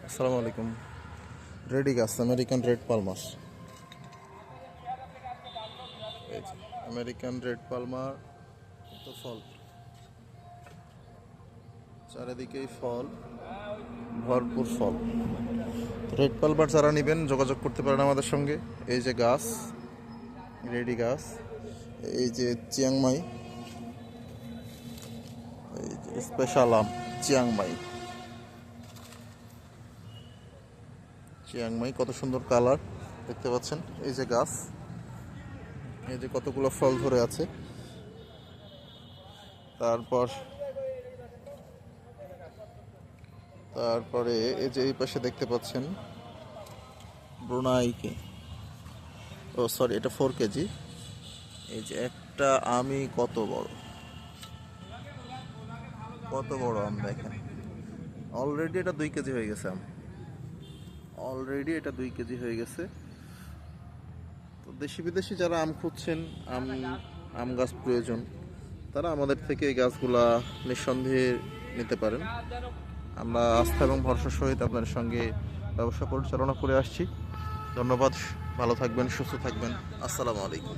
আসসালামু আলাইকুম। রেডি গাছ আমেরিকান রেড পালমার। এই যে আমেরিকান রেড পালমার, তো ফল চারিদিকেই ফল, ভরপুর ফল। রেড পালমার যারা নেবেন যোগাযোগ করতে পারেন আমাদের সঙ্গে। এই যে গাছ, রেডি গাছ। এই যে চিয়াংমাই, এই যে স্পেশাল আম চিয়াংমাই। চিয়াংমাই কত সুন্দর কালার দেখতে পাচ্ছেন। এই যে গাছ, এই যে কতগুলো ফল ধরে আছে। তারপর তারপরে এই যে এই পাশে দেখতে পাচ্ছেন ব্রুনাইকে, ও সরি, এটা 4 কেজি। এই যে একটা আমই কত বড়, কত বড় আম দেখেন। অলরেডি এটা 2 কেজি হয়ে গেছে আম, অলরেডি এটা 2 কেজি হয়ে গেছে। তো দেশি বিদেশি যারা আম খুঁজছেন, আম গাছ প্রয়োজন, তারা আমাদের থেকে এই গাছগুলা নিঃসন্দেহে নিতে পারেন। আমরা আস্থা এবং ভরসার সহিত আপনাদের সঙ্গে ব্যবসা পরিচালনা করে আসছি। ধন্যবাদ। ভালো থাকবেন, সুস্থ থাকবেন। আসসালামু আলাইকুম।